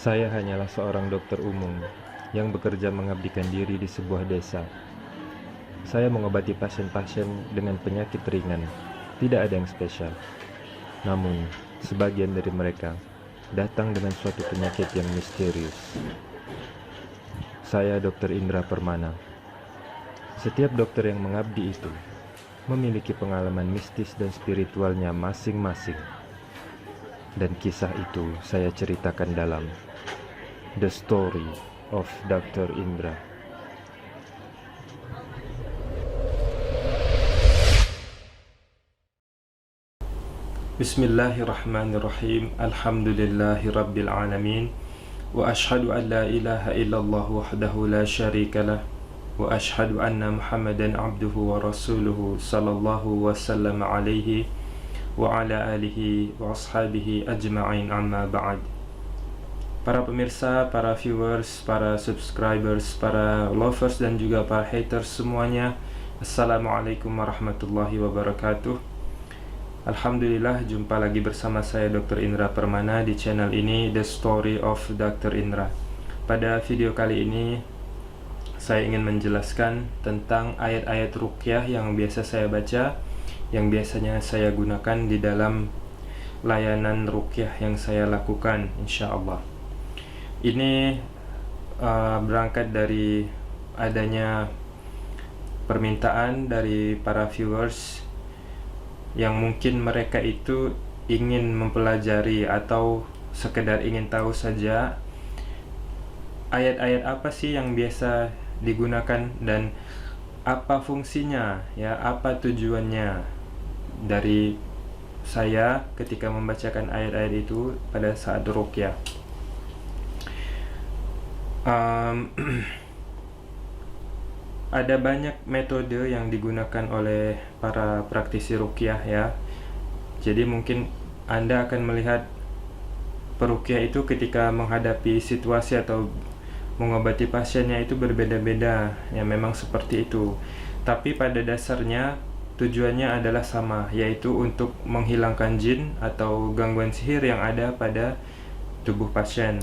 Saya hanyalah seorang dokter umum yang bekerja mengabdikan diri di sebuah desa. Saya mengobati pasien-pasien dengan penyakit ringan, tidak ada yang spesial. Namun, sebagian dari mereka datang dengan suatu penyakit yang misterius. Saya Dr. Indra Permana. Setiap dokter yang mengabdi itu memiliki pengalaman mistis dan spiritualnya masing-masing. Dan kisah itu saya ceritakan dalam The Story of Dr. Indra. Bismillahirrahmanirrahim. Alhamdulillahi rabbil alamin. Wa ashhadu an la ilaha illallah wahdahu la syarika lah. Wa ashhadu anna Muhammadan abduhu wa rasuluhu sallallahu wasallam alaihi wa ala alihi wa ashabihi ajma'in, amma ba'd. Para pemirsa, para viewers, para subscribers, para lovers dan juga para haters semuanya, Assalamualaikum warahmatullahi wabarakatuh. Alhamdulillah, jumpa lagi bersama saya Dr. Indra Permana di channel ini, The Story of Dr. Indra. Pada video kali ini saya ingin menjelaskan tentang ayat-ayat ruqyah yang biasa saya baca, yang biasanya saya gunakan di dalam layanan ruqyah yang saya lakukan, insya Allah. Ini berangkat dari adanya permintaan dari para viewers yang mungkin mereka itu ingin mempelajari atau sekedar ingin tahu saja ayat-ayat apa sih yang biasa digunakan dan apa fungsinya, ya, apa tujuannya dari saya ketika membacakan ayat-ayat itu pada saat ruqyah. Ada banyak metode yang digunakan oleh para praktisi ruqyah, ya. Jadi mungkin Anda akan melihat peruqyah itu ketika menghadapi situasi atau mengobati pasiennya itu berbeda-beda, ya, memang seperti itu. Tapi pada dasarnya tujuannya adalah sama, yaitu untuk menghilangkan jin atau gangguan sihir yang ada pada tubuh pasien.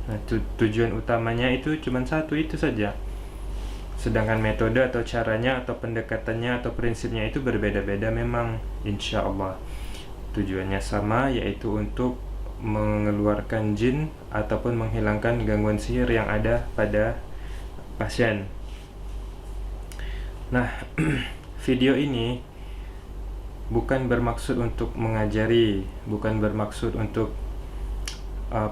Nah, tujuan utamanya itu cuma satu, itu saja. Sedangkan metode atau caranya atau pendekatannya atau prinsipnya itu berbeda-beda memang, insya Allah. Tujuannya sama, yaitu untuk mengeluarkan jin ataupun menghilangkan gangguan sihir yang ada pada pasien. Nah, video ini bukan bermaksud untuk mengajari, bukan bermaksud untuk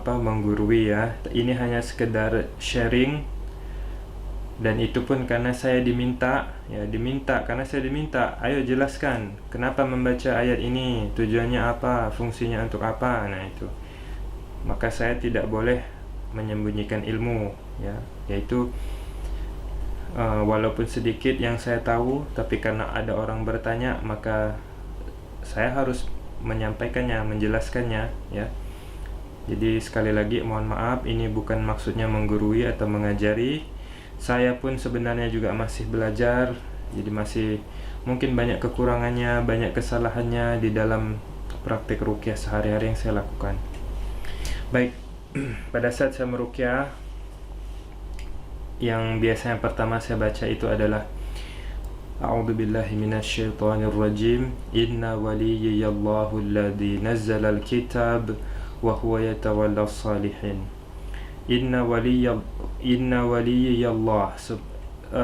menggurui, ya. Ini hanya sekedar sharing, dan itu pun karena saya diminta, karena saya diminta, ayo jelaskan kenapa membaca ayat ini, tujuannya apa, fungsinya untuk apa. Nah, itu maka saya tidak boleh menyembunyikan ilmu, ya, yaitu walaupun sedikit yang saya tahu, tapi karena ada orang bertanya, maka saya harus menyampaikannya, menjelaskannya, ya. Jadi sekali lagi mohon maaf, ini bukan maksudnya menggurui atau mengajari. Saya pun sebenarnya juga masih belajar, jadi masih mungkin banyak kekurangannya, banyak kesalahannya di dalam praktik ruqyah sehari-hari yang saya lakukan. Baik, pada saat saya meruqyah, yang biasanya pertama saya baca itu adalah A'udzubillahi minasyaitonirrajim. Inna waliyallahu alladzi nazzala al-kitab wa huwa yatawallas salihin. Inna waliyallah,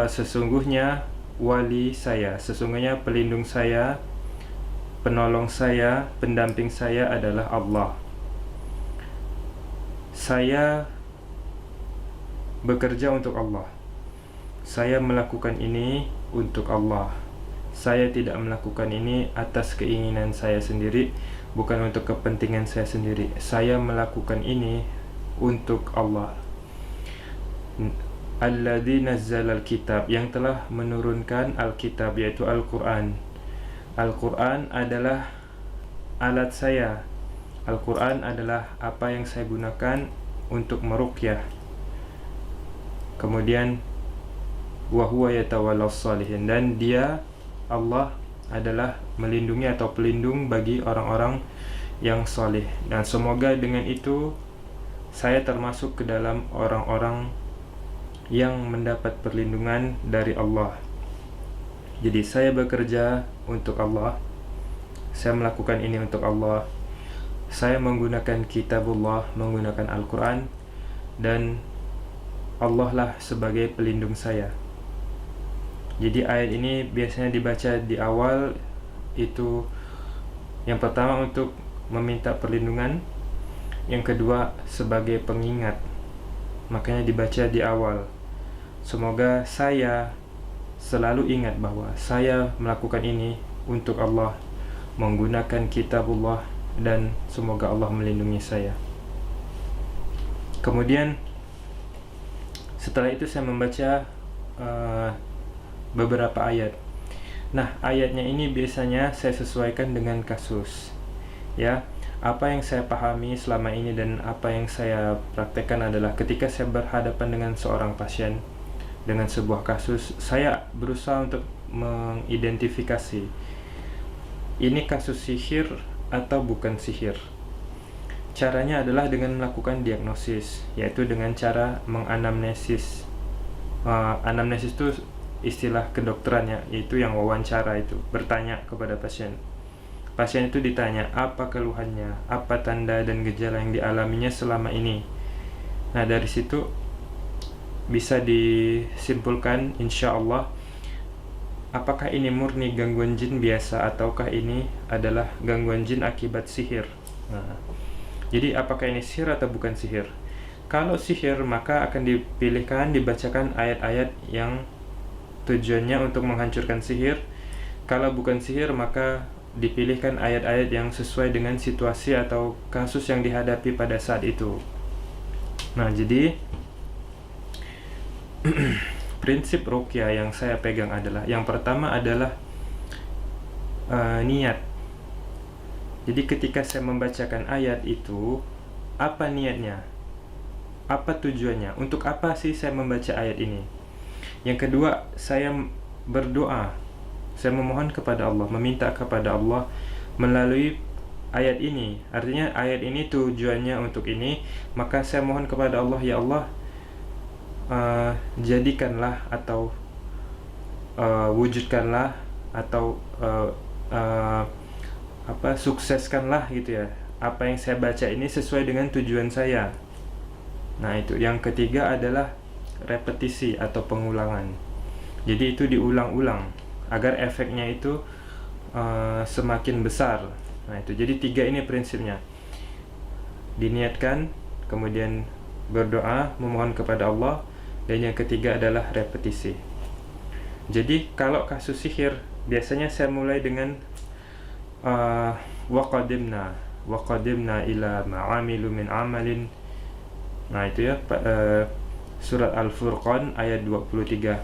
sesungguhnya wali saya, sesungguhnya pelindung saya, penolong saya, pendamping saya adalah Allah. Saya bekerja untuk Allah. Saya melakukan ini untuk Allah. Saya tidak melakukan ini atas keinginan saya sendiri, bukan untuk kepentingan saya sendiri. Saya melakukan ini untuk Allah. Alladzi nazzala al-kitab, yang telah menurunkan al-kitab, yaitu Al-Quran. Al-Quran adalah alat saya. Al-Quran adalah apa yang saya gunakan untuk meruqyah. Kemudian wa huwa yatawallas salihin, dan dia, Allah, adalah melindungi atau pelindung bagi orang-orang yang saleh. Dan semoga dengan itu saya termasuk ke dalam orang-orang yang mendapat perlindungan dari Allah. Jadi saya bekerja untuk Allah, saya melakukan ini untuk Allah, saya menggunakan kitabullah, menggunakan Al-Quran, dan Allah lah sebagai pelindung saya. Jadi ayat ini biasanya dibaca di awal, itu yang pertama untuk meminta perlindungan, yang kedua sebagai pengingat, makanya dibaca di awal. Semoga saya selalu ingat bahwa saya melakukan ini untuk Allah, menggunakan kitabullah, dan semoga Allah melindungi saya. Kemudian setelah itu saya membaca beberapa ayat. Nah, ayatnya ini biasanya saya sesuaikan dengan kasus, ya. Apa yang saya pahami selama ini dan apa yang saya praktekkan adalah ketika saya berhadapan dengan seorang pasien dengan sebuah kasus, saya berusaha untuk mengidentifikasi ini kasus sihir atau bukan sihir. Caranya adalah dengan melakukan diagnosis, yaitu dengan cara menganamnesis. Anamnesis itu istilah kedokterannya, yaitu yang wawancara, itu bertanya kepada pasien. Pasien itu ditanya apa keluhannya, apa tanda dan gejala yang dialaminya selama ini. Nah, dari situ bisa disimpulkan insya Allah apakah ini murni gangguan jin biasa ataukah ini adalah gangguan jin akibat sihir. Nah, jadi apakah ini sihir atau bukan sihir? Kalau sihir maka akan dipilihkan, dibacakan ayat-ayat yang tujuannya untuk menghancurkan sihir. Kalau bukan sihir maka dipilihkan ayat-ayat yang sesuai dengan situasi atau kasus yang dihadapi pada saat itu. Nah, jadi prinsip ruqyah yang saya pegang adalah, yang pertama adalah niat. Jadi ketika saya membacakan ayat itu, apa niatnya? Apa tujuannya? Untuk apa sih saya membaca ayat ini? Yang kedua, saya berdoa. Saya memohon kepada Allah, meminta kepada Allah melalui ayat ini. Artinya ayat ini tujuannya untuk ini, maka saya mohon kepada Allah, ya Allah, jadikanlah atau wujudkanlah atau sukseskanlah gitu ya, apa yang saya baca ini sesuai dengan tujuan saya. Nah, itu. Yang ketiga adalah repetisi atau pengulangan. Jadi itu diulang-ulang agar efeknya itu semakin besar. Nah, itu. Jadi 3 ini prinsipnya. Diniatkan, kemudian berdoa, memohon kepada Allah, dan yang ketiga adalah repetisi. Jadi kalau kasus sihir biasanya saya mulai dengan waqadimna ila ma'amilu min amalin. Nah, itu ya, surat Al-Furqan ayat 23.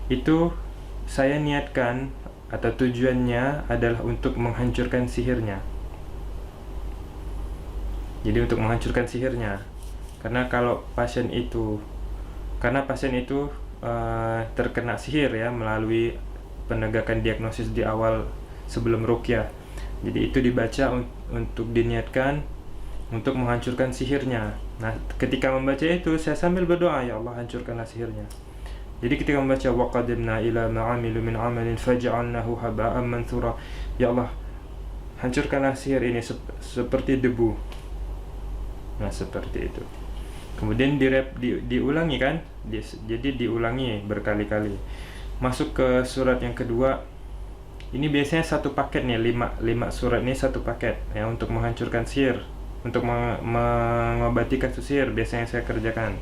Itu saya niatkan atau tujuannya adalah untuk menghancurkan sihirnya. Jadi untuk menghancurkan sihirnya. Karena pasien itu terkena sihir ya, melalui penegakan diagnosis di awal sebelum ruqyah. Jadi itu dibaca untuk diniatkan untuk menghancurkan sihirnya. Nah, ketika membaca itu saya sambil berdoa, ya Allah, hancurkanlah sihirnya. Jadi ketika membaca waqadimna ila ma'amilu min amalin faj'alnahu haba'an manthura, ya Allah, hancurkanlah sihir ini seperti debu. Nah, seperti itu. Kemudian diulangi kan, jadi diulangi berkali-kali. Masuk ke surat yang kedua. Ini biasanya satu paket nih, 5 surat ini satu paket ya, untuk menghancurkan sihir, untuk mengobati kasus sihir biasanya saya kerjakan.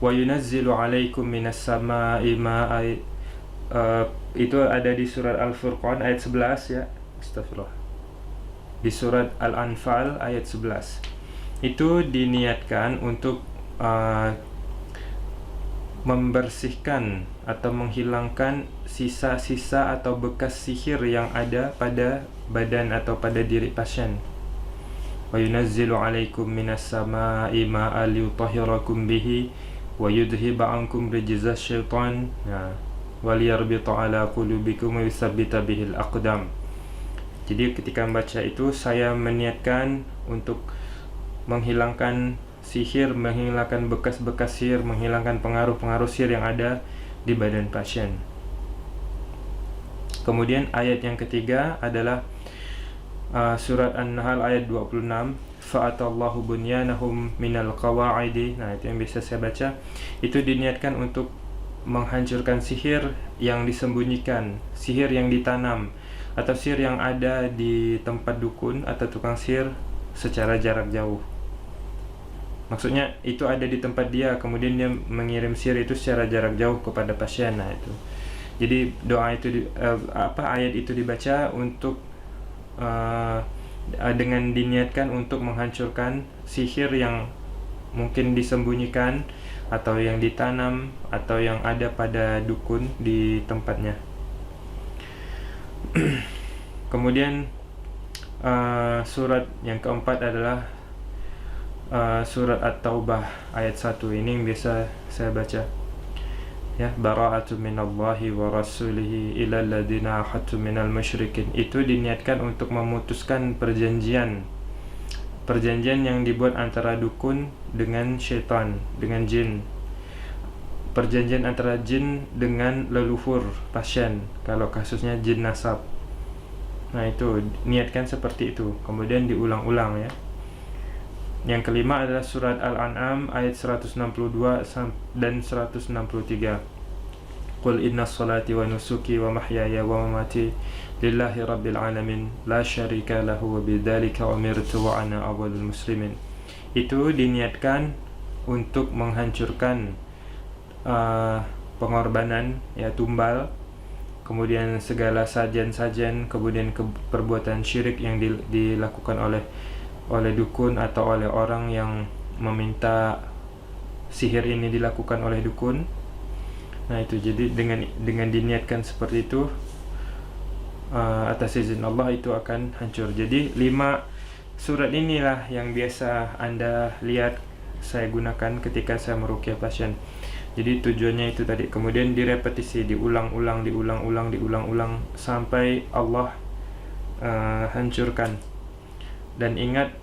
Wa yunazzilu 'alaikum minas sama'i ma'a, itu ada di surat Al-Furqan ayat 11 ya. Astagfirullah. Di surat Al-Anfal ayat 11. Itu diniatkan untuk membersihkan atau menghilangkan sisa-sisa atau bekas sihir yang ada pada badan atau pada diri pasien. Wa yunazzilu 'alaikum minas sama'i ma'an liyutahhirakum bihi wa yudhhiba 'ankum rijza syaitan wa liyarbita 'ala qulubikum wa yutsabbita bihil aqdam. Jadi ketika membaca itu saya meniatkan untuk menghilangkan sihir, menghilangkan bekas-bekas sihir, menghilangkan pengaruh-pengaruh sihir yang ada di badan pasien. Kemudian ayat yang ketiga adalah surat An-Nahl ayat 26, fa'atallahu bunyanahum minal qawa'idi. Nah, itu yang bisa saya baca. Itu diniatkan untuk menghancurkan sihir yang disembunyikan, sihir yang ditanam, atau sihir yang ada di tempat dukun atau tukang sihir secara jarak jauh. Maksudnya itu ada di tempat dia, kemudian dia mengirim sihir itu secara jarak jauh kepada pasien. Nah, itu. Jadi doa itu ayat itu dibaca untuk dengan diniatkan untuk menghancurkan sihir yang mungkin disembunyikan atau yang ditanam atau yang ada pada dukun di tempatnya. Kemudian surat yang keempat adalah surat At-Taubah ayat 1. Ini yang biasa saya baca. Ya, bara'atu minallahi wa rasulihi ila alladziina ahadtu minal musyrikin. Itu diniatkan untuk memutuskan perjanjian yang dibuat antara dukun dengan syaitan, dengan jin. Perjanjian antara jin dengan leluhur pasien kalau kasusnya jin nasab. Nah, itu niatkan seperti itu, kemudian diulang-ulang ya. Yang kelima adalah surat Al-An'am ayat 162 dan 163. Qul inna salati wa nusuki wa mahyaya wa mamati lillahi rabbil alamin la syarika lahu wa bidzalika umirtu wa ana awwalul muslimin. Itu diniatkan untuk menghancurkan pengorbanan ya, tumbal, kemudian segala sajian-sajian, kemudian perbuatan syirik yang dilakukan oleh dukun atau oleh orang yang meminta sihir ini dilakukan oleh dukun. Nah, itu jadi dengan diniatkan seperti itu atas izin Allah itu akan hancur. Jadi 5 surat inilah yang biasa Anda lihat saya gunakan ketika saya meruqyah pasien. Jadi tujuannya itu tadi, kemudian direpetisi, diulang-ulang sampai Allah hancurkan. Dan ingat,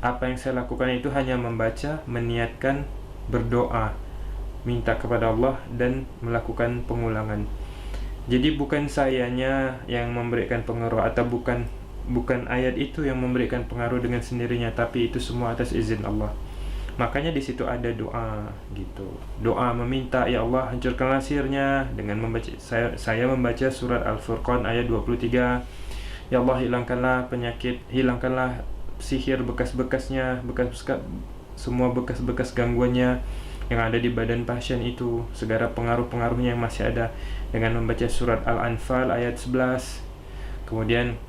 apa yang saya lakukan itu hanya membaca, meniatkan, berdoa, minta kepada Allah, dan melakukan pengulangan. Jadi bukan sayanya yang memberikan pengaruh, atau bukan ayat itu yang memberikan pengaruh dengan sendirinya, tapi itu semua atas izin Allah. Makanya di situ ada doa gitu. Doa meminta, ya Allah hancurkanlah sihirnya, dengan membaca saya membaca surat Al-Furqan ayat 23. Ya Allah hilangkanlah penyakit, hilangkanlah sihir bekas-bekasnya, semua bekas-bekas gangguannya yang ada di badan pasien itu, segala pengaruh-pengaruhnya yang masih ada, dengan membaca surat Al-Anfal ayat 11. Kemudian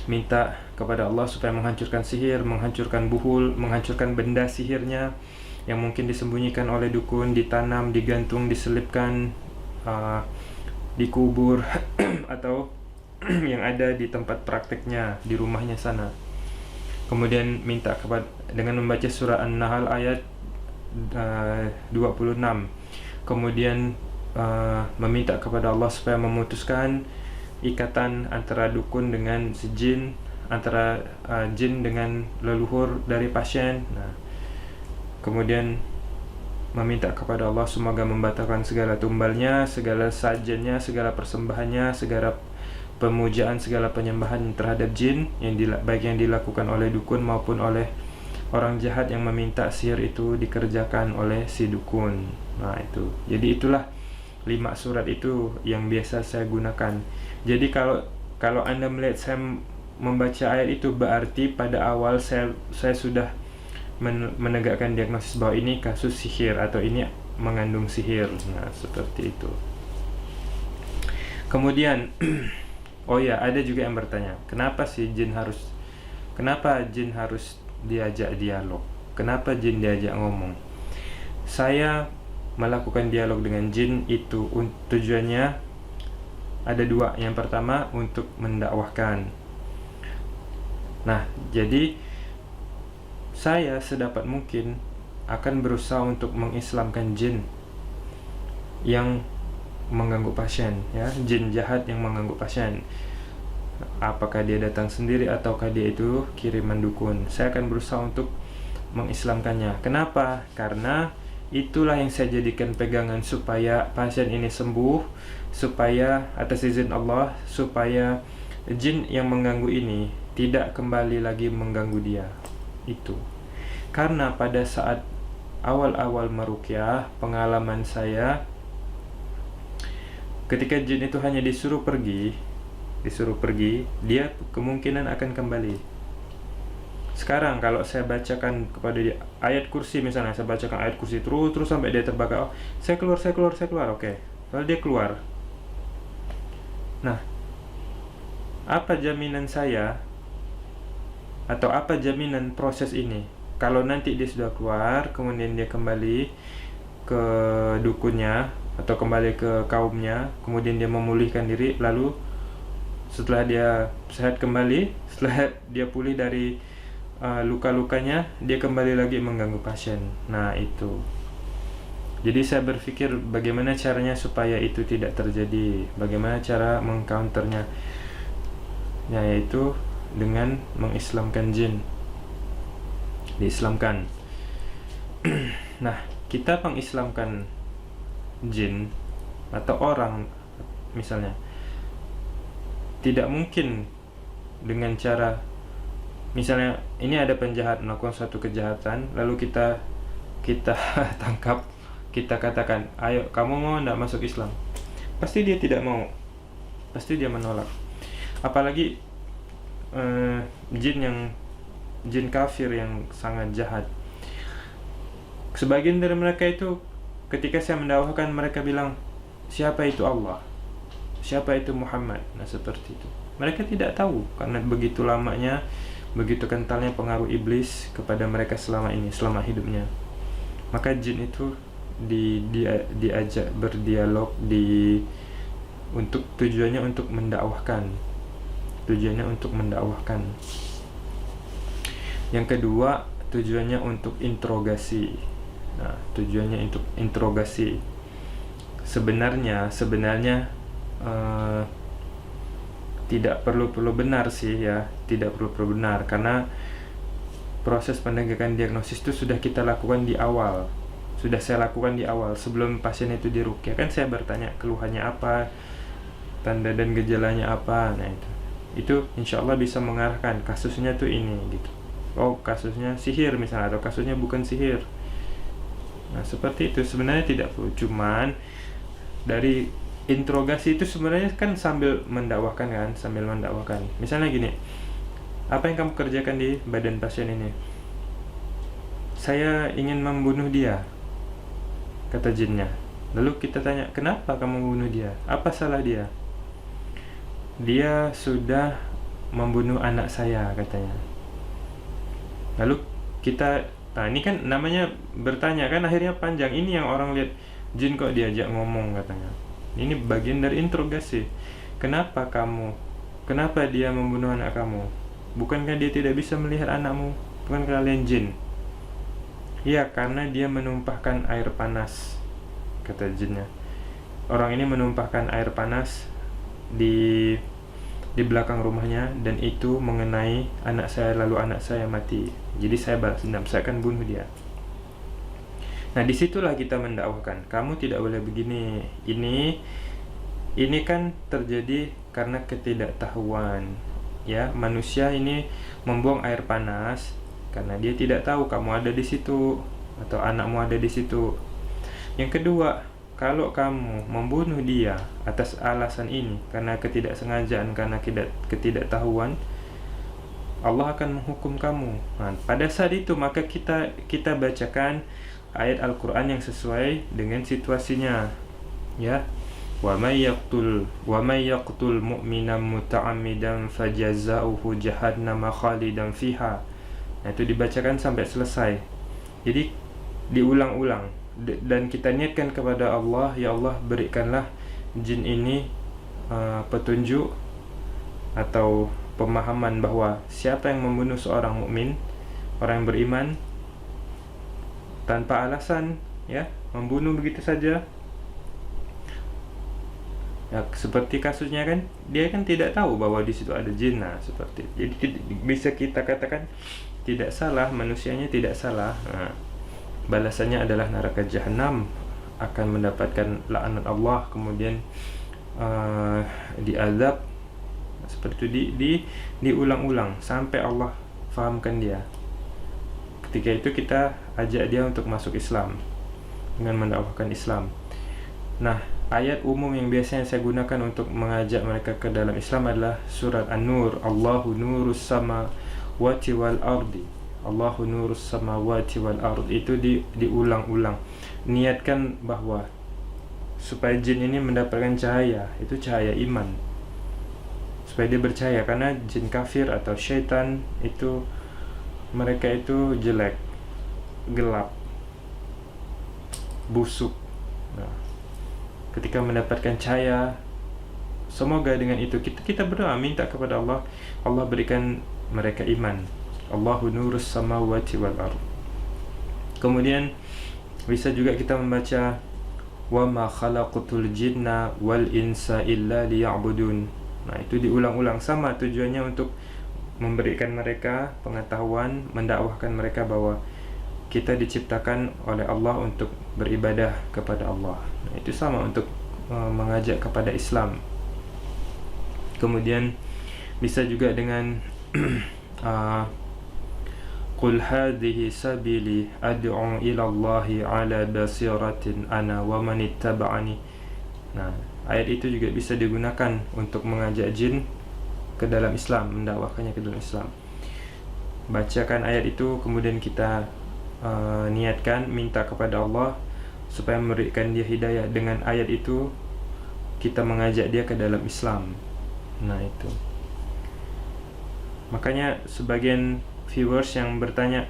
minta kepada Allah supaya menghancurkan sihir, menghancurkan buhul, menghancurkan benda sihirnya yang mungkin disembunyikan oleh dukun, ditanam, digantung, diselipkan, dikubur atau yang ada di tempat prakteknya, di rumahnya sana. Kemudian minta dengan membaca surah An-Nahl ayat 26. Kemudian meminta kepada Allah supaya memutuskan ikatan antara dukun dengan jin, antara jin dengan leluhur dari pasien. Nah, kemudian meminta kepada Allah semoga membatalkan segala tumbalnya, segala sajiannya, segala persembahannya, segala pemujaan, segala penyembahan terhadap jin, baik yang dilakukan oleh dukun maupun oleh orang jahat yang meminta sihir itu dikerjakan oleh si dukun. Nah, itu. Jadi itulah 5 surat itu yang biasa saya gunakan. Jadi kalau Anda melihat saya membaca ayat itu, berarti pada awal saya sudah menegakkan diagnosis bahwa ini kasus sihir atau ini mengandung sihir. Nah, seperti itu. Kemudian oh ya, ada juga yang bertanya, kenapa jin harus diajak dialog? Kenapa jin diajak ngomong? Saya melakukan dialog dengan jin itu tujuannya ada 2. Yang pertama untuk mendakwahkan. Nah, jadi saya sedapat mungkin akan berusaha untuk mengislamkan jin yang mengganggu pasien, ya, jin jahat yang mengganggu pasien. apakah dia datang sendiri ataukah dia itu kiriman dukun. Saya akan berusaha untuk mengislamkannya. Kenapa? Karena itulah yang saya jadikan pegangan supaya pasien ini sembuh, supaya atas izin Allah, supaya jin yang mengganggu ini tidak kembali lagi mengganggu dia. Itu karena pada saat awal-awal meruqyah, pengalaman saya ketika jin itu hanya disuruh pergi, dia kemungkinan akan kembali. Sekarang kalau saya bacakan kepada dia ayat kursi, misalnya saya bacakan ayat kursi terus sampai dia terbakar, saya keluar, oke. Kalau dia keluar, nah, apa jaminan saya atau apa jaminan proses ini kalau nanti dia sudah keluar kemudian dia kembali ke dukunnya atau kembali ke kaumnya, kemudian dia memulihkan diri, lalu setelah dia sehat kembali, setelah dia pulih dari luka-lukanya, dia kembali lagi mengganggu pasien. Nah itu, jadi saya berpikir bagaimana caranya supaya itu tidak terjadi, bagaimana cara mengcounternya, yaitu dengan mengislamkan jin, diislamkan. Nah, kita mengislamkan jin atau orang misalnya, tidak mungkin dengan cara misalnya ini ada penjahat melakukan suatu kejahatan, lalu kita tangkap, kita katakan, ayo kamu mau tidak masuk Islam, pasti dia tidak mau, pasti dia menolak. Apalagi jin kafir yang sangat jahat. Sebagian dari mereka itu ketika saya mendakwahkan, mereka bilang, siapa itu Allah, siapa itu Muhammad. Nah seperti itu, mereka tidak tahu karena begitu lamanya, begitu kentalnya pengaruh iblis kepada mereka selama ini, selama hidupnya. Maka jin itu diajak berdialog, untuk tujuannya untuk mendakwahkan, Yang kedua, tujuannya untuk interogasi. Nah, tujuannya untuk interogasi. Sebenarnya tidak perlu benar sih ya, tidak perlu benar, karena proses penegakan diagnosis itu sudah kita lakukan di awal, sudah saya lakukan di awal sebelum pasien itu diruqyah. Kan saya bertanya keluhannya apa, tanda dan gejalanya apa. Nah itu insya Allah bisa mengarahkan kasusnya tuh ini gitu. Oh kasusnya sihir misalnya, atau kasusnya bukan sihir. Nah seperti itu, sebenarnya tidak perlu. Cuman dari interogasi itu sebenarnya kan sambil mendakwahkan kan, misalnya gini, apa yang kamu kerjakan di badan pasien ini? Saya ingin membunuh dia, kata jinnya. Lalu kita tanya, kenapa kamu membunuh dia, apa salah dia? Dia sudah membunuh anak saya, katanya. Lalu kita, nah ini kan namanya bertanya kan, akhirnya panjang. Ini yang orang lihat, jin kok diajak ngomong, katanya. Ini bagian dari interogasi. Kenapa dia membunuh anak kamu? Bukankah dia tidak bisa melihat anakmu? Bukan kalian jin? Iya, karena dia menumpahkan air panas, kata jinnya. Orang ini menumpahkan air panas di belakang rumahnya, dan itu mengenai anak saya, lalu anak saya mati. Jadi saya balas dendam, saya akan bunuh dia. Nah disitulah kita mendakwahkan, kamu tidak boleh begini. Ini kan terjadi karena ketidaktahuan, ya. Manusia ini membuang air panas karena dia tidak tahu kamu ada di situ atau anakmu ada di situ. Yang kedua, kalau kamu membunuh dia atas alasan ini, karena ketidaksengajaan, karena ketidaktahuan, Allah akan menghukum kamu. Nah, pada saat itu maka kita bacakan ayat Al-Quran yang sesuai dengan situasinya, ya. Wa may yaqtul mu'minan muta'ammidan fajaza'uhu jahannam khalidan fiha. Nah, itu dibacakan sampai selesai. Jadi diulang-ulang dan kita niatkan kepada Allah, ya Allah berikanlah jin ini petunjuk atau pemahaman bahwa siapa yang membunuh seorang mukmin, orang yang beriman, tanpa alasan, ya, membunuh begitu saja, Ya, seperti kasusnya kan, dia kan tidak tahu bahwa di situ ada jin. Nah, seperti itu. Jadi bisa kita katakan tidak salah, manusianya tidak salah. Nah, balasannya adalah neraka jahanam, akan mendapatkan laknat Allah, kemudian diazab seperti itu, diulang-ulang sampai Allah fahamkan dia. Ketika itu kita ajak dia untuk masuk Islam dengan mendakwahkan Islam. Nah, ayat umum yang biasanya saya gunakan untuk mengajak mereka ke dalam Islam adalah surat An-Nur. Allahu nurus samawati wal ardi. Allahu nurus samawati wal ardi. Itu diulang-ulang. Niatkan bahwa supaya jin ini mendapatkan cahaya, itu cahaya iman. Supaya dia percaya, karena jin kafir atau syaitan itu, mereka itu jelek, gelap, busuk. Nah, ketika mendapatkan cahaya, semoga dengan itu kita berdoa, minta kepada Allah, Allah berikan mereka iman. Allahu nurus samawati wal ardh. Kemudian bisa juga kita membaca wa ma khalaqatul jinna wal insa illa liya'budun. Nah, itu diulang-ulang, sama tujuannya untuk memberikan mereka pengetahuan, mendakwahkan mereka bahwa kita diciptakan oleh Allah untuk beribadah kepada Allah. Nah, itu sama untuk mengajak kepada Islam. Kemudian bisa juga dengan Qul hadhihi sabili ad'u ila Allahi ala basiratin ana wa man ittaba'ani. Nah, ayat itu juga bisa digunakan untuk mengajak jin ke dalam Islam, mendakwahkannya ke dalam Islam. Bacakan ayat itu, kemudian kita niatkan minta kepada Allah supaya memberikan dia hidayah. Dengan ayat itu kita mengajak dia ke dalam Islam. Nah, itu makanya sebagian viewers yang bertanya,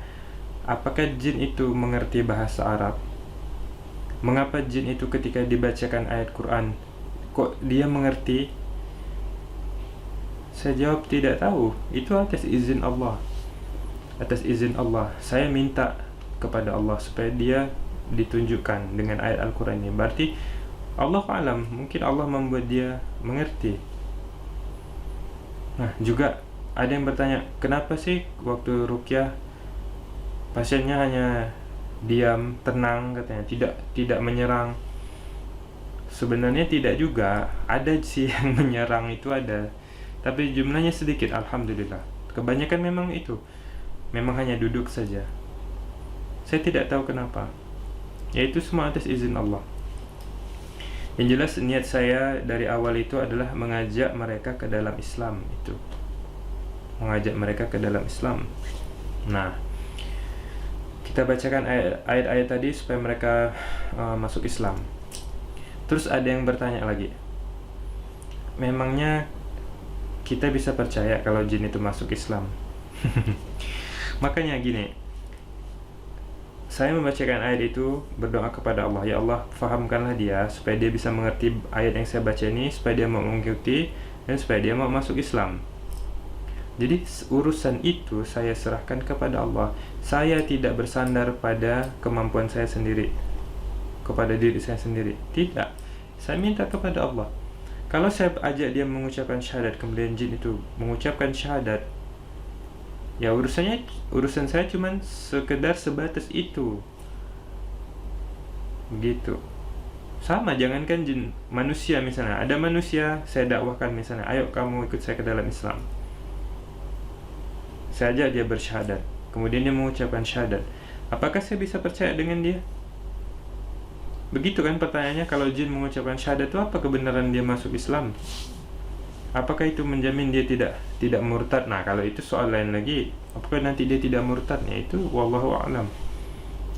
apakah jin itu mengerti bahasa Arab? Mengapa jin itu ketika dibacakan ayat Quran kok dia mengerti? Saya jawab tidak tahu. Itu atas izin Allah. Atas izin Allah. Saya minta kepada Allah supaya dia ditunjukkan dengan ayat Al-Quran ini. Berarti Allah alam, mungkin Allah membuat dia mengerti. Nah, juga ada yang bertanya, kenapa sih waktu ruqyah pasiennya hanya diam, tenang katanya, tidak menyerang? Sebenarnya tidak juga, ada sih yang menyerang, itu ada, tapi jumlahnya sedikit, alhamdulillah. Kebanyakan memang itu, memang hanya duduk saja. Saya tidak tahu kenapa. Yaitu semua atas izin Allah. Yang jelas niat saya dari awal itu adalah mengajak mereka ke dalam Islam. Itu mengajak mereka ke dalam Islam. Nah, kita bacakan ayat-ayat tadi supaya mereka masuk Islam. Terus ada yang bertanya lagi, memangnya kita bisa percaya kalau jin itu masuk Islam? Makanya gini, saya membacakan ayat itu, berdoa kepada Allah, ya Allah, fahamkanlah dia supaya dia bisa mengerti ayat yang saya baca ini, supaya dia mau mengikuti dan supaya dia mau masuk Islam. Jadi urusan itu saya serahkan kepada Allah. Saya tidak bersandar pada kemampuan saya sendiri, kepada diri saya sendiri. Tidak. Saya minta kepada Allah. Kalau saya ajak dia mengucapkan syahadat, kemudian jin itu mengucapkan syahadat, ya urusan saya cuman sekedar sebatas itu. Begitu. Sama, jangankan jin, manusia misalnya. Ada manusia saya dakwahkan misalnya, ayo kamu ikut saya ke dalam Islam. Saya ajak dia bersyahadat, kemudian dia mengucapkan syahadat. Apakah saya bisa percaya dengan dia? Begitu kan pertanyaannya, kalau jin mengucapkan syahadat itu apa kebenaran dia masuk Islam? Apakah itu menjamin dia tidak murtad? Nah, kalau itu soal lain lagi. Apakah nanti dia tidak murtadnya? Itu wallahu a'lam.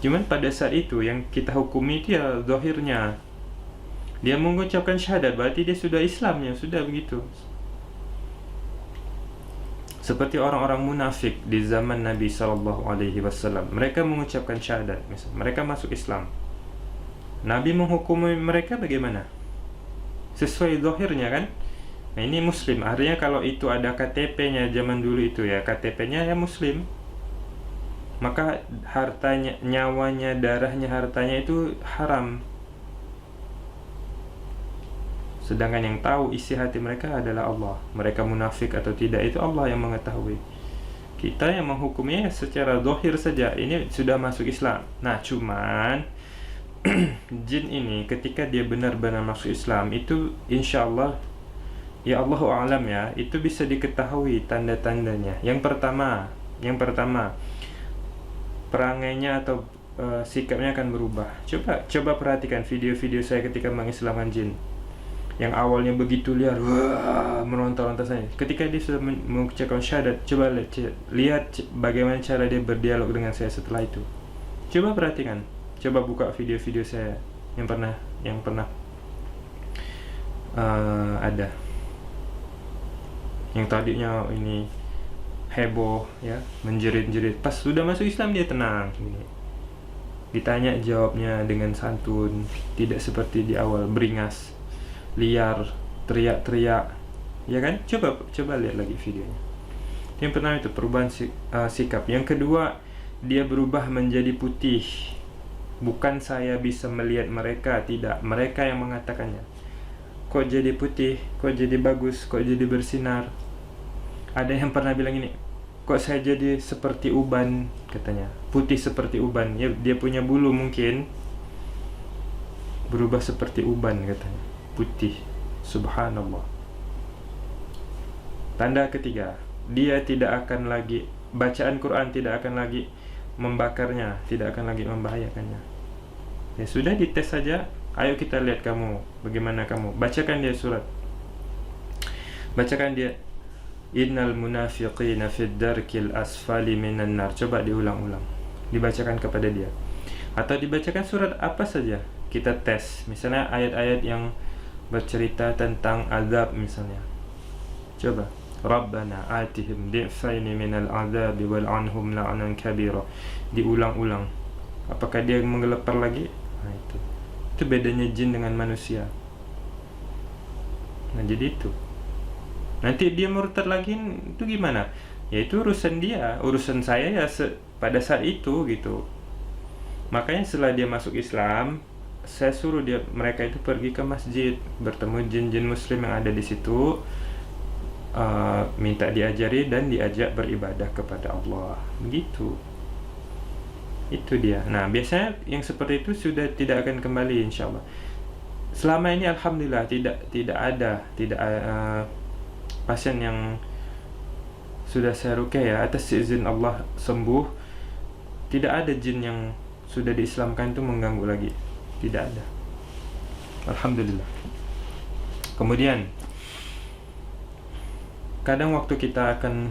Cuman pada saat itu yang kita hukumi itu ya zahirnya. Dia mengucapkan syahadat, berarti dia sudah Islamnya, sudah begitu. Seperti orang-orang munafik di zaman Nabi SAW, mereka mengucapkan syahadat, misalnya, mereka masuk Islam. Nabi menghukumi mereka bagaimana? Sesuai zahirnya kan? Nah, ini Muslim, artinya kalau itu ada KTP-nya zaman dulu itu ya, KTP-nya ya Muslim, maka hartanya, nyawanya, darahnya, hartanya itu haram. Sedangkan yang tahu isi hati mereka adalah Allah. Mereka munafik atau tidak itu Allah yang mengetahui. Kita yang menghukumnya secara zahir saja, ini sudah masuk Islam. Nah, cuman jin ini ketika dia benar-benar masuk Islam itu insya Allah, ya Allahu a'lam ya, itu bisa diketahui tanda-tandanya. Yang pertama perangainya atau sikapnya akan berubah. Coba perhatikan video-video saya ketika mengislamkan jin. Yang awalnya begitu liar, wah, meronta-ronta saya. Ketika dia sudah mengucapkan syahadat, coba lihat bagaimana cara dia berdialog dengan saya setelah itu. Coba perhatikan. Coba buka video-video saya yang pernah ada. Yang tadinya ini heboh ya, menjerit-jerit, pas sudah masuk Islam dia tenang gini. Ditanya jawabnya dengan santun, tidak seperti di awal beringas, liar, teriak-teriak, ya kan? Coba lihat lagi videonya. Yang pertama itu perubahan sikap. Yang kedua, dia berubah menjadi putih. Bukan saya bisa melihat mereka, tidak, mereka yang mengatakannya. Kok jadi putih, kok jadi bagus, kok jadi bersinar. Ada yang pernah bilang ini, kok saya jadi seperti uban, katanya. Putih seperti uban. Ya, dia punya bulu mungkin berubah seperti uban, katanya. Putih. Subhanallah. Tanda ketiga, dia tidak akan lagi, bacaan Quran tidak akan lagi membakarnya, tidak akan lagi membahayakannya. Ya sudah, dites saja. Ayo kita lihat kamu, bagaimana kamu. Bacakan dia surat. Bacakan dia, innal munafiqina fid darkil asfali minan nar. Coba diulang-ulang, dibacakan kepada dia. Atau dibacakan surat apa saja, kita tes. Misalnya ayat-ayat yang bercerita tentang azab misalnya. Coba, Rabbana atihim di'faini minal azabi wal'anhum la'anan kabira. Diulang-ulang. Apakah dia menggelepar lagi? Nah, itu bedanya jin dengan manusia. Nah, jadi itu. Nanti dia murtad lagi, itu gimana? Ya itu urusan dia, urusan saya ya pada saat itu gitu. Makanya setelah dia masuk Islam, saya suruh mereka itu pergi ke masjid, bertemu jin-jin muslim yang ada di situ, minta diajari dan diajak beribadah kepada Allah. Begitu. Itu dia. Nah, biasanya yang seperti itu sudah tidak akan kembali insyaallah. Selama ini alhamdulillah tidak ada pasien yang sudah saya ruqyah atas izin Allah sembuh. Tidak ada jin yang sudah diislamkan itu mengganggu lagi. Tidak ada. Alhamdulillah. Kemudian kadang waktu kita akan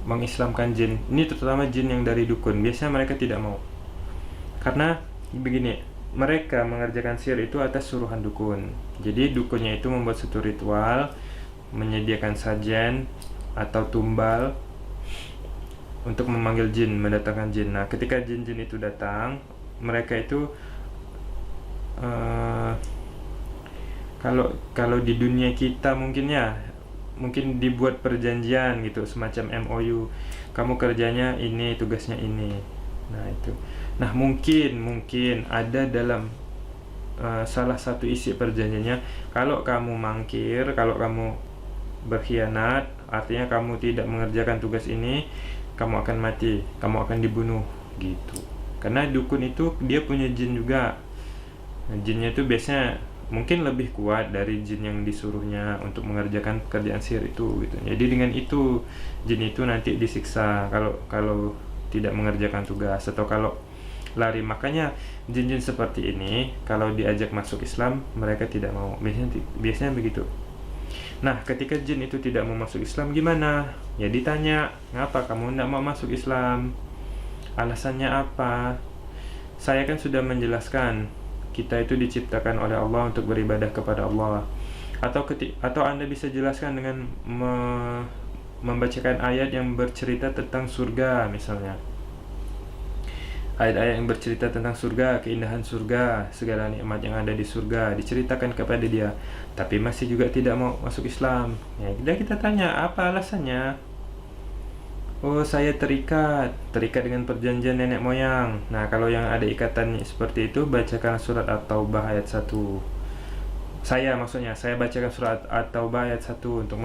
mengislamkan jin, ini terutama jin yang dari dukun, biasanya mereka tidak mau. Karena begini, mereka mengerjakan sihir itu atas suruhan dukun. Jadi dukunnya itu membuat satu ritual, menyediakan sajen atau tumbal untuk memanggil jin, mendatangkan jin. Nah, ketika jin-jin itu datang, mereka itu kalau di dunia kita mungkin dibuat perjanjian gitu, semacam MOU. Kamu kerjanya ini, tugasnya ini. Nah, itu. Nah, mungkin ada dalam salah satu isi perjanjiannya, kalau kamu mangkir, kalau kamu berkhianat, artinya kamu tidak mengerjakan tugas ini, kamu akan mati, kamu akan dibunuh gitu. Karena dukun itu dia punya jin juga. Nah, jinnya itu biasanya mungkin lebih kuat dari jin yang disuruhnya untuk mengerjakan pekerjaan sihir itu gitu. Jadi dengan itu jin itu nanti disiksa kalau tidak mengerjakan tugas atau kalau lari. Makanya jin-jin seperti ini kalau diajak masuk Islam mereka tidak mau. Biasanya begitu. Nah, ketika jin itu tidak mau masuk Islam gimana? Ya ditanya, "Ngapa kamu tidak mau masuk Islam? Alasannya apa?" Saya kan sudah menjelaskan, kita itu diciptakan oleh Allah untuk beribadah kepada Allah. Atau Anda bisa jelaskan dengan membacakan ayat yang bercerita tentang surga misalnya. Ayat-ayat yang bercerita tentang surga, keindahan surga, segala nikmat yang ada di surga diceritakan kepada dia, tapi masih juga tidak mau masuk Islam. Ya, kita tanya, apa alasannya? Oh, saya terikat dengan perjanjian nenek moyang. Nah, kalau yang ada ikatan seperti itu, bacakan surat At-Taubah ayat 1. Maksudnya saya bacakan surat At-Taubah ayat 1 untuk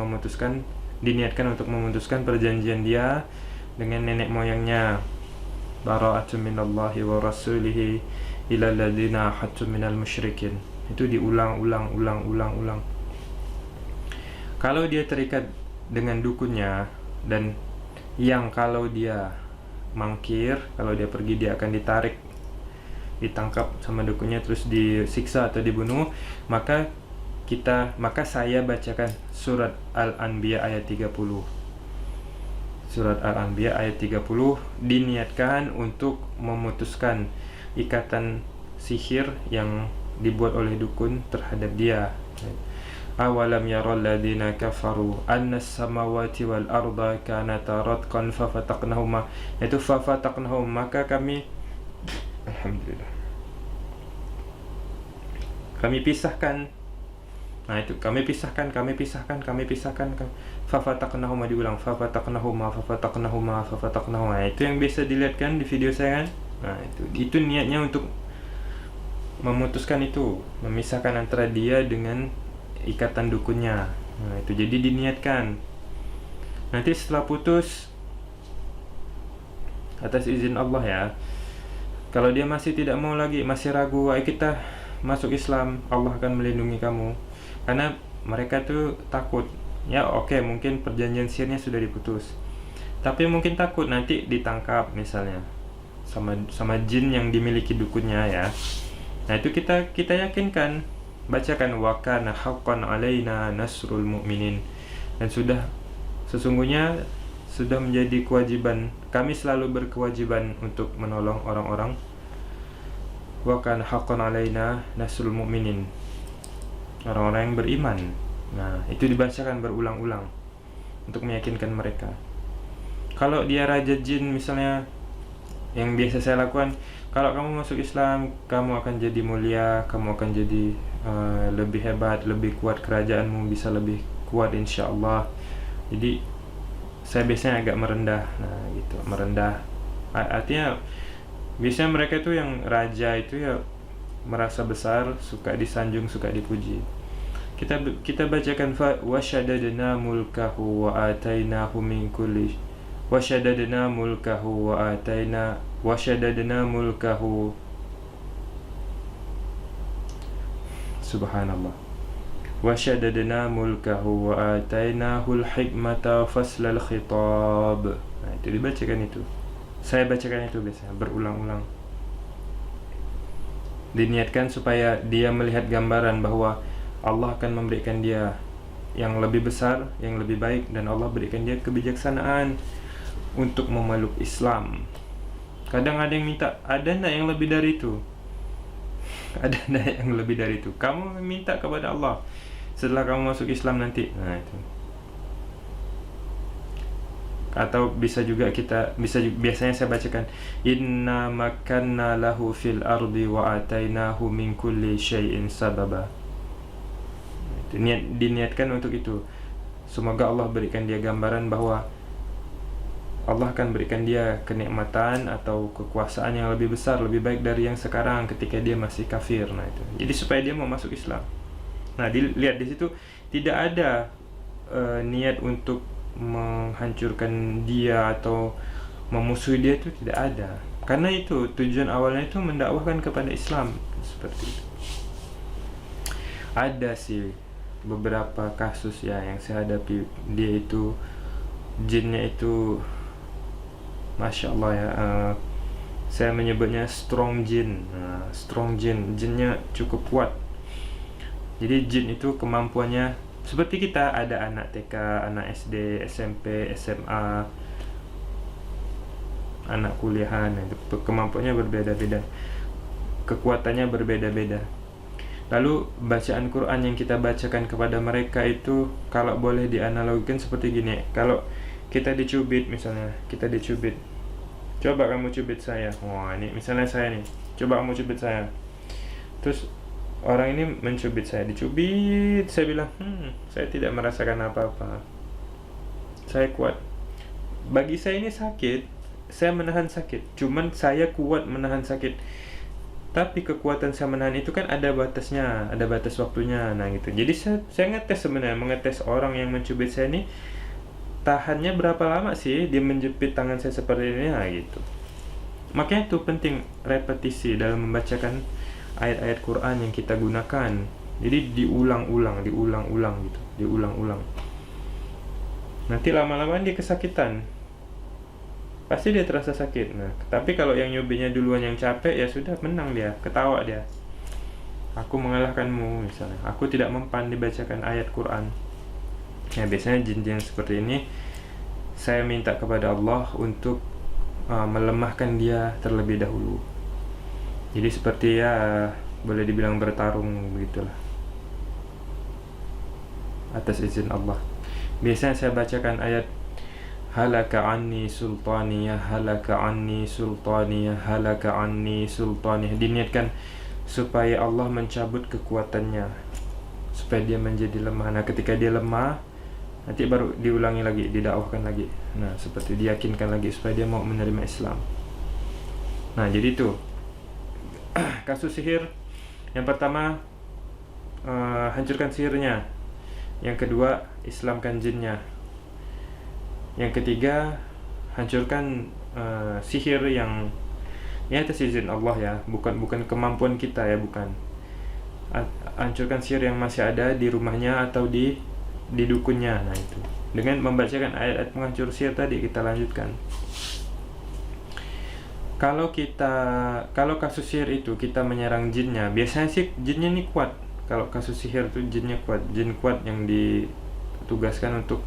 diniatkan untuk memutuskan perjanjian dia dengan nenek moyangnya. Bara'atun minallahi wa rasulihi ila alladziina ahadtum minal musyrikin. Itu diulang-ulang. Kalau dia terikat dengan dukunnya, dan yang kalau dia mangkir, kalau dia pergi, dia akan ditangkap sama dukunnya terus disiksa atau dibunuh, maka saya bacakan surat Al-Anbiya ayat 30. Surat Al-Anbiya ayat 30 diniatkan untuk memutuskan ikatan sihir yang dibuat oleh dukun terhadap dia. Awalam yaral ladzina kafaru anna as-samawati wal arda kanata ratqan fafataqnahuma. Itu fafataqnahum, maka kami alhamdulillah kami pisahkan. Nah itu kami pisahkan. Fafataqnahuma diulang, fafataqnahuma. Nah, itu yang biasa dilihat kan di video saya kan. Nah itu niatnya untuk memutuskan itu, memisahkan antara dia dengan ikatan dukunnya. Nah itu jadi diniatkan. Nanti setelah putus, atas izin Allah ya, kalau dia masih tidak mau lagi, masih ragu, ayo kita masuk Islam, Allah akan melindungi kamu. Karena mereka tuh takut. Ya oke, mungkin perjanjian sihirnya sudah diputus, tapi mungkin takut nanti ditangkap misalnya sama jin yang dimiliki dukunnya ya. Nah itu kita yakinkan, bacakan wa kana haqqan alaina nasrul mu'minin, dan sesungguhnya sudah menjadi kewajiban kami, selalu berkewajiban untuk menolong orang-orang. Wa kana haqqan alaina nasrul mu'minin, orang-orang yang beriman. Nah itu dibacakan berulang-ulang untuk meyakinkan mereka. Kalau dia raja jin misalnya, yang biasa saya lakukan, kalau kamu masuk Islam, kamu akan jadi mulia, kamu akan jadi lebih hebat, lebih kuat, kerajaanmu bisa lebih kuat insya Allah. Jadi saya biasanya agak merendah. Nah gitu, merendah artinya biasanya mereka itu yang raja itu ya merasa besar, suka disanjung, suka dipuji. Kita bacakan wa shaddadna mulkahu wa atainahu min kulli wa shaddadna mulkahu subhanallah. Wa shaddadna mulkahu wa atainahu al-hikmata faslal khitab. Nah itu dibacakan itu. Saya bacakan itu biasanya berulang-ulang. Diniatkan supaya dia melihat gambaran bahwa Allah akan memberikan dia yang lebih besar, yang lebih baik, dan Allah berikan dia kebijaksanaan untuk memeluk Islam. Kadang ada yang minta, ada enggak yang lebih dari itu? Ada enggak yang lebih dari itu? Kamu minta kepada Allah setelah kamu masuk Islam nanti. Nah itu. Atau biasanya saya bacakan inna makanna lahu fil ardi wa atainahu min kulli syai'in sababa. Diniatkan untuk itu. Semoga Allah berikan dia gambaran bahwa Allah akan berikan dia kenikmatan atau kekuasaan yang lebih besar, lebih baik dari yang sekarang ketika dia masih kafir. Nah itu. Jadi supaya dia mau masuk Islam. Nah dilihat di situ tidak ada niat untuk menghancurkan dia atau memusuhi dia, itu tidak ada. Karena itu tujuan awalnya itu mendakwahkan kepada Islam seperti itu. Ada sih beberapa kasus ya yang saya hadapi, dia itu jinnya itu Masya Allah ya, saya menyebutnya strong jin. Jinnya cukup kuat. Jadi jin itu kemampuannya seperti kita, ada anak TK, anak SD, SMP, SMA, anak kuliahan, kemampuannya berbeda-beda, kekuatannya berbeda-beda. Lalu bacaan Quran yang kita bacakan kepada mereka itu kalau boleh dianalogikan seperti gini. Kalau kita dicubit misalnya, coba kamu cubit saya. Wah ini misalnya saya nih, coba kamu cubit saya. Terus orang ini mencubit saya, dicubit, saya bilang saya tidak merasakan apa-apa, saya kuat. Bagi saya ini sakit, saya menahan sakit, cuman saya kuat menahan sakit. Tapi kekuatan saya menahan itu kan ada batasnya, ada batas waktunya. Nah gitu. Jadi saya ngetes sebenarnya, mengetes orang yang mencubit saya ini tahannya berapa lama sih dia menjepit tangan saya seperti ini, nah gitu. Makanya itu penting repetisi dalam membacakan ayat-ayat Quran yang kita gunakan. Jadi diulang-ulang gitu, diulang-ulang. Nanti lama-lama dia kesakitan, pasti dia terasa sakit. Nah, tapi kalau yang nyubitnya duluan yang capek, ya sudah, menang dia, ketawa dia. Aku mengalahkanmu misalnya. Aku tidak mempan dibacakan ayat Quran. Ya biasanya jin-jin seperti ini saya minta kepada Allah untuk melemahkan dia terlebih dahulu. Jadi seperti ya boleh dibilang bertarung begitulah, atas izin Allah. Biasanya saya bacakan ayat halaka anni sultaniyah, halaka anni sultaniyah, halaka anni sultaniyah. Diniatkan supaya Allah mencabut kekuatannya, supaya dia menjadi lemah. Nah ketika dia lemah, nanti baru diulangi lagi, didakwahkan lagi. Nah seperti diyakinkan lagi supaya dia mau menerima Islam. Nah jadi itu kasus sihir. Yang pertama, hancurkan sihirnya. Yang kedua, islamkan jinnya. Yang ketiga, hancurkan sihir yang ya atas izin Allah ya, bukan kemampuan kita ya, bukan. Hancurkan sihir yang masih ada di rumahnya atau di dukunnya. Nah itu dengan membacakan ayat-ayat penghancur sihir tadi. Kita lanjutkan. Kalau kasus sihir itu kita menyerang jinnya, biasanya sih jinnya ini kuat. Kalau kasus sihir itu jinnya kuat, jin kuat yang ditugaskan untuk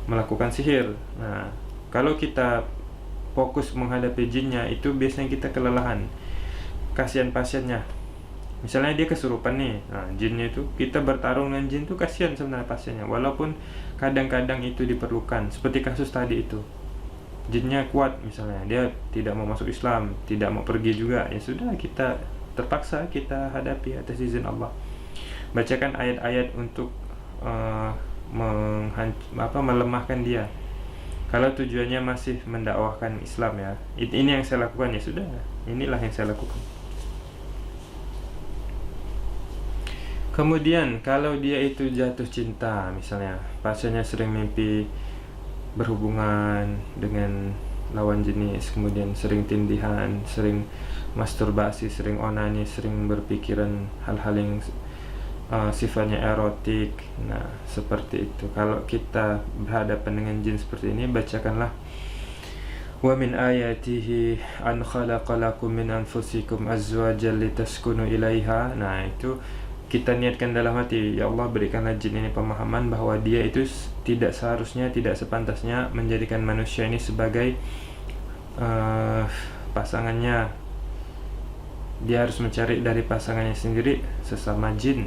melakukan sihir. Nah, kalau kita fokus menghadapi jinnya, itu biasanya kita kelelahan. Kasihan pasiennya. Misalnya dia kesurupan nih, nah jinnya itu, kita bertarung dengan jin itu kasihan sebenarnya pasiennya. Walaupun kadang-kadang itu diperlukan. Seperti kasus tadi itu, jinnya kuat misalnya, dia tidak mau masuk Islam, tidak mau pergi juga, ya sudah, kita terpaksa kita hadapi atas izin Allah. Bacakan ayat-ayat untuk melemahkan dia. Kalau tujuannya masih mendakwahkan Islam ya, ini yang saya lakukan, ya sudah, inilah yang saya lakukan. Kemudian kalau dia itu jatuh cinta, misalnya pasiennya sering mimpi berhubungan dengan lawan jenis, kemudian sering tindihan, sering masturbasi, sering onani, sering berpikiran hal-hal yang sifatnya erotik. Nah seperti itu, kalau kita berhadapan dengan jin seperti ini, bacakanlah wa min ayatihi an khalaqalakum min anfusikum azwajan litaskunu ilaiha. Nah itu kita niatkan dalam hati, ya Allah berikanlah jin ini pemahaman bahwa dia itu tidak seharusnya, tidak sepantasnya menjadikan manusia ini sebagai pasangannya. Dia harus mencari dari pasangannya sendiri sesama jin,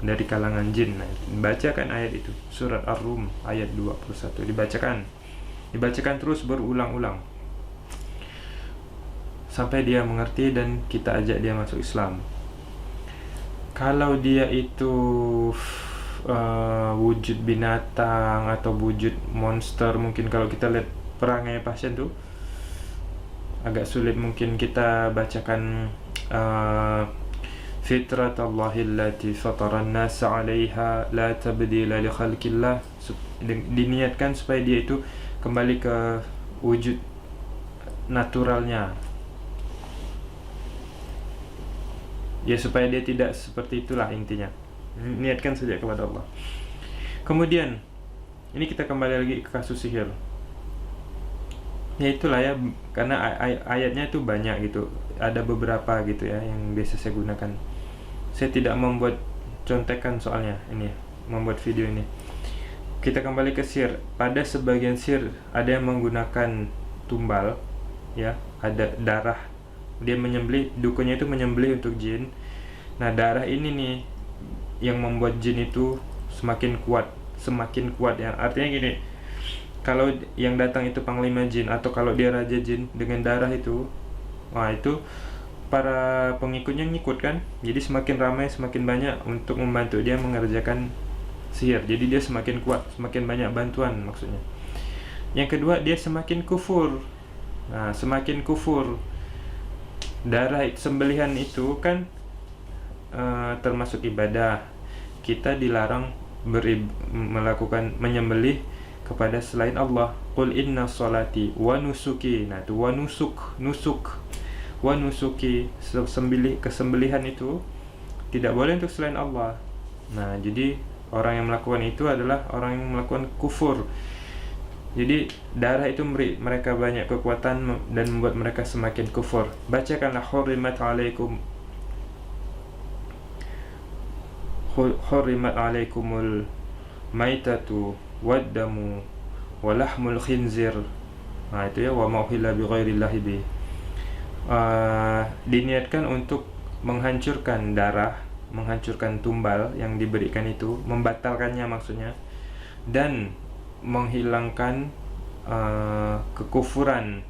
dari kalangan jin. Nah, bacakan ayat itu, surat Ar-Rum ayat 21, dibacakan terus berulang-ulang sampai dia mengerti dan kita ajak dia masuk Islam. Kalau dia itu wujud binatang atau wujud monster, mungkin kalau kita lihat perangai pasien tuh agak sulit, mungkin kita bacakan fitratallahi allati fataran nasa 'alaiha la tabdila li khalqillah. Diniatkan supaya dia itu kembali ke wujud naturalnya, ya supaya dia tidak seperti itulah intinya. Niatkan saja kepada Allah. Kemudian ini kita kembali lagi ke kasus sihir. Ya itulah ya, karena ayatnya itu banyak gitu, ada beberapa gitu ya yang biasa saya gunakan. Saya tidak membuat contekan soalnya ini, membuat video ini. Kita kembali ke sihir. Pada sebagian sihir ada yang menggunakan tumbal, ya, ada darah. Dia menyembelih, dukunnya itu menyembelih untuk jin. Nah darah ini nih yang membuat jin itu semakin kuat ya. Artinya gini, kalau yang datang itu panglima jin atau kalau dia raja jin dengan darah itu, wah itu para pengikutnya ngikut kan. Jadi semakin ramai, semakin banyak untuk membantu dia mengerjakan sihir. Jadi dia semakin kuat, semakin banyak bantuan maksudnya. Yang kedua, dia semakin kufur. Nah semakin kufur, darah sembelihan itu kan termasuk ibadah. Kita dilarang melakukan menyembelih kepada selain Allah. Qul inna salati wa nusuki. Nah, itu wa nusuk wa nusuki, kesembelihan itu tidak boleh untuk selain Allah. Nah, jadi orang yang melakukan itu adalah orang yang melakukan kufur. Jadi darah itu mereka banyak kekuatan dan membuat mereka semakin kufur. Bacakanlah hurrimat alaikumul maitatu waddamu walahmul khinzir. Nah, itu ya, wa mauhilla bi ghairillahi bi. Diniatkan untuk menghancurkan darah, menghancurkan tumbal yang diberikan itu, membatalkannya maksudnya, dan menghilangkan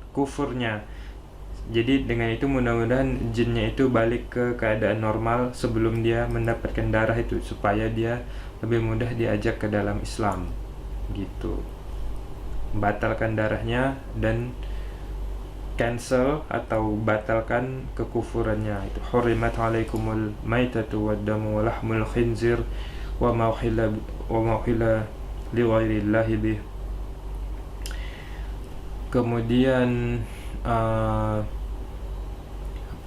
kufurnya. Jadi dengan itu mudah-mudahan jinnya itu balik ke keadaan normal sebelum dia mendapatkan darah itu, supaya dia lebih mudah diajak ke dalam Islam gitu. Batalkan darahnya dan cancel atau batalkan kekufurannya. Itu hurimat alaikumul maitatu waddamu walahmul khinzir wa mauhilla li ghairillahi bih. Kemudian apa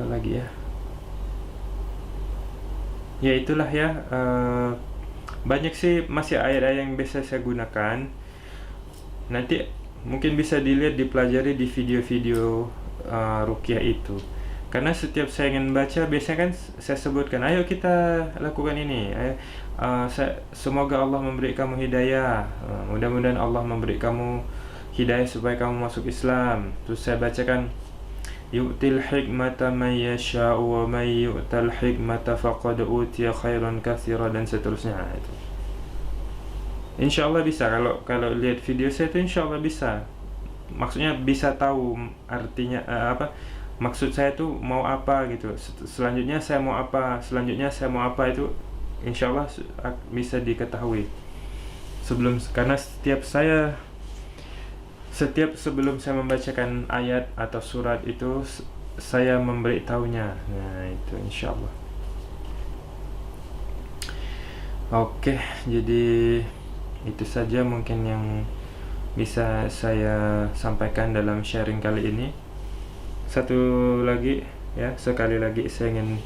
lagi ya? Ya itulah ya, banyak sih masih ayat-ayat yang biasa saya gunakan. Nanti mungkin bisa dilihat, dipelajari di video-video ruqyah itu. Karena setiap saya ingin baca, biasanya kan saya sebutkan, ayo kita lakukan ini, ayo, semoga Allah memberi kamu hidayah, mudah-mudahan Allah memberi kamu hidayah supaya kamu masuk Islam. Terus saya bacakan, yu'til hikmata man yasha'u wa man yu'tal hikmata faqad utiya khairan katsira, dan seterusnya. Itu insyaallah bisa, kalau lihat video saya itu insyaallah bisa. Maksudnya bisa tahu artinya apa, maksud saya tuh mau apa gitu, selanjutnya saya mau apa, itu insyaallah bisa diketahui karena setiap sebelum saya membacakan ayat atau surat itu saya memberitahunya. Nah, itu insyaallah. Oke, jadi itu saja mungkin yang bisa saya sampaikan dalam sharing kali ini. Satu lagi ya, sekali lagi saya ingin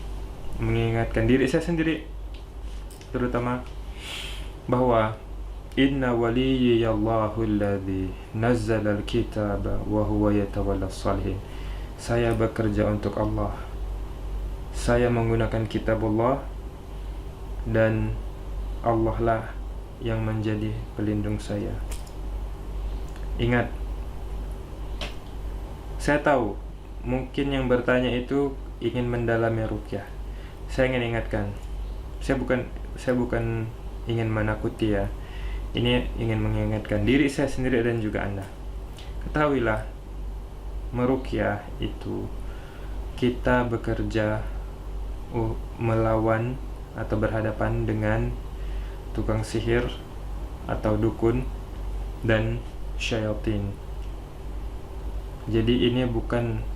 mengingatkan diri saya sendiri terutama bahwa inna waliyallahu alladhi nazzala al-kitaba wa huwa yatawalla as-salihin. Saya bekerja untuk Allah. Saya menggunakan kitab Allah, dan Allah lah yang menjadi pelindung saya. Ingat, saya tahu mungkin yang bertanya itu ingin mendalami ruqyah. Saya ingin ingatkan, saya bukan ingin menakuti ya. Ini ingin mengingatkan diri saya sendiri dan juga Anda. Ketahuilah, meruqyah itu kita bekerja melawan atau berhadapan dengan tukang sihir atau dukun dan syaitan. Jadi ini bukan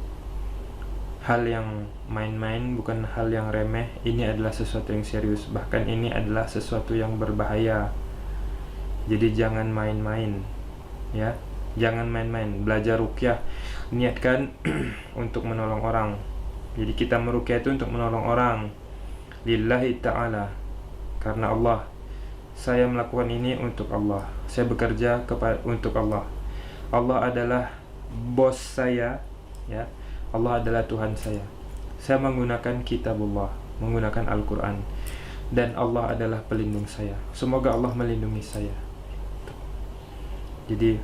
hal yang main-main, bukan hal yang remeh. Ini adalah sesuatu yang serius, bahkan ini adalah sesuatu yang berbahaya. Jadi jangan main-main ya, jangan main-main. Belajar ruqyah, niatkan untuk menolong orang. Jadi kita meruqyah itu untuk menolong orang, lillahi ta'ala, karena Allah. Saya melakukan ini untuk Allah, saya bekerja untuk Allah. Allah adalah bos saya ya, Allah adalah Tuhan saya. Saya menggunakan kitabullah, menggunakan Al-Quran, dan Allah adalah pelindung saya. Semoga Allah melindungi saya. Jadi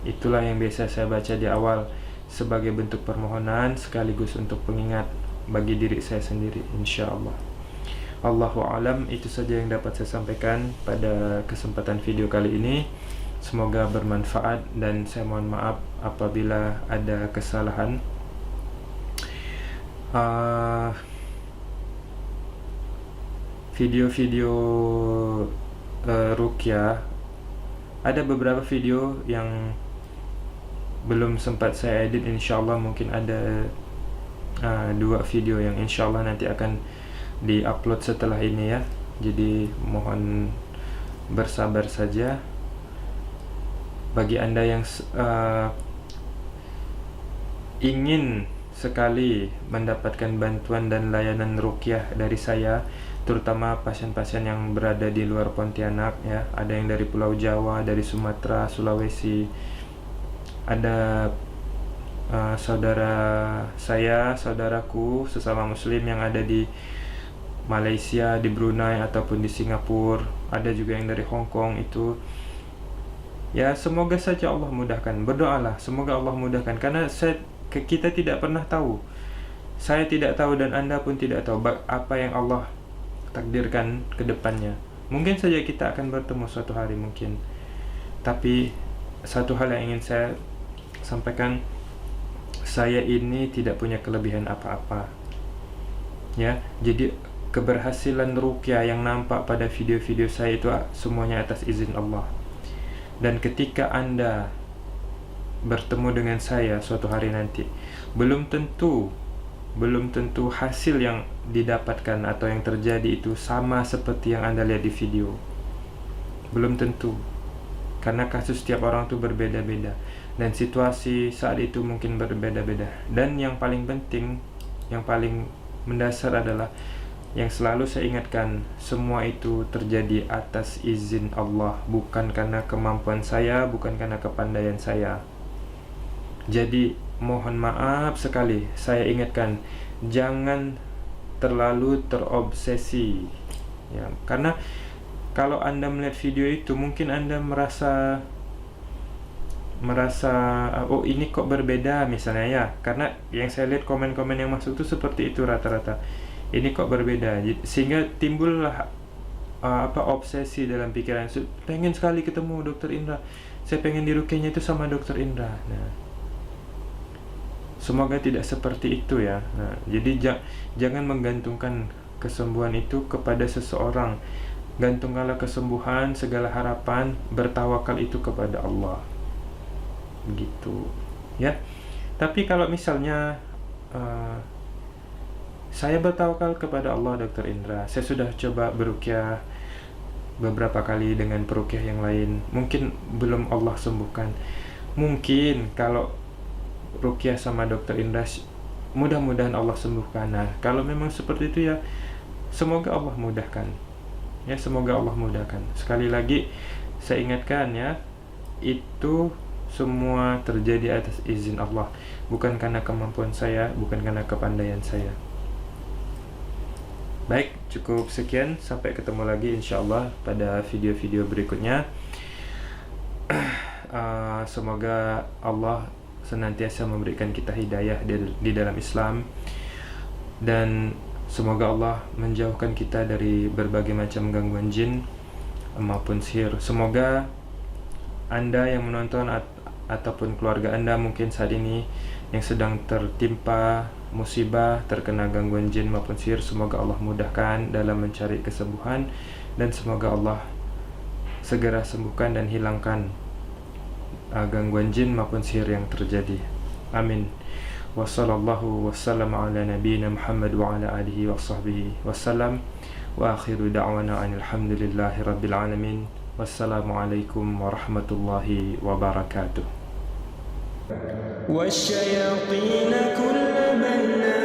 itulah yang biasa saya baca di awal sebagai bentuk permohonan sekaligus untuk pengingat bagi diri saya sendiri, insyaallah. Allahu alam, itu saja yang dapat saya sampaikan pada kesempatan video kali ini. Semoga bermanfaat dan saya mohon maaf apabila ada kesalahan. Video-video ruqyah, ada beberapa video yang belum sempat saya edit, insyaallah mungkin ada 2 video yang insyaallah nanti akan diupload setelah ini ya. Jadi mohon bersabar saja. Bagi Anda yang ingin sekali mendapatkan bantuan dan layanan ruqyah dari saya, terutama pasien-pasien yang berada di luar Pontianak ya, ada yang dari Pulau Jawa, dari Sumatera, Sulawesi, ada saudara saya, saudaraku sesama muslim yang ada di Malaysia, di Brunei ataupun di Singapura, ada juga yang dari Hong Kong itu. Ya, semoga saja Allah mudahkan. Berdoalah, semoga Allah mudahkan. Karena kita tidak pernah tahu. Saya tidak tahu dan Anda pun tidak tahu apa yang Allah takdirkan ke depannya. Mungkin saja kita akan bertemu suatu hari mungkin. Tapi satu hal yang ingin saya sampaikan, saya ini tidak punya kelebihan apa-apa. Ya, jadi keberhasilan ruqyah yang nampak pada video-video saya itu semuanya atas izin Allah. Dan ketika Anda bertemu dengan saya suatu hari nanti, belum tentu hasil yang didapatkan atau yang terjadi itu sama seperti yang Anda lihat di video. Belum tentu. Karena kasus setiap orang itu berbeda-beda dan situasi saat itu mungkin berbeda-beda. Dan yang paling penting, yang paling mendasar adalah yang selalu saya ingatkan, semua itu terjadi atas izin Allah, bukan karena kemampuan saya, bukan karena kepandaian saya. Jadi mohon maaf sekali, saya ingatkan, jangan terlalu terobsesi ya, karena kalau Anda melihat video itu mungkin Anda merasa oh ini kok berbeda misalnya ya, karena yang saya lihat komen-komen yang masuk itu seperti itu rata-rata, ini kok berbeda, sehingga timbullah obsesi dalam pikiran, pengen sekali ketemu Dokter Indra, saya pengen diruqyahnya itu sama Dokter Indra. Nah, semoga tidak seperti itu ya. Nah, jadi jangan menggantungkan kesembuhan itu kepada seseorang. Gantungkanlah kesembuhan, segala harapan, bertawakal itu kepada Allah. Begitu ya. Tapi kalau misalnya saya bertawakal kepada Allah Dokter Indra, saya sudah coba beruqyah beberapa kali dengan peruqyah yang lain, mungkin belum Allah sembuhkan. Mungkin kalau ruqyah sama Dokter Indra, mudah-mudahan Allah sembuhkan. Nah, kalau memang seperti itu ya, semoga Allah mudahkan. Ya, semoga Allah mudahkan. Sekali lagi saya ingatkan ya, itu semua terjadi atas izin Allah, bukan karena kemampuan saya, bukan karena kepandaian saya. Baik, cukup sekian, sampai ketemu lagi insyaallah pada video-video berikutnya. Semoga Allah senantiasa memberikan kita hidayah di dalam Islam, dan semoga Allah menjauhkan kita dari berbagai macam gangguan jin maupun sihir. Semoga Anda yang menonton ataupun keluarga Anda mungkin saat ini yang sedang tertimpa musibah, terkena gangguan jin maupun sihir, semoga Allah mudahkan dalam mencari kesembuhan, dan semoga Allah segera sembuhkan dan hilangkan gangguan jin maupun sihir yang terjadi. Amin. Wassallallahu wassalam ala nabiyyina Muhammad wa ala alihi wa sahbihi wassalam, wa akhiru da'wana alhamdulillahi rabbil alamin. Wassalamualaikum warahmatullahi wabarakatuh. والشياطين كل بناء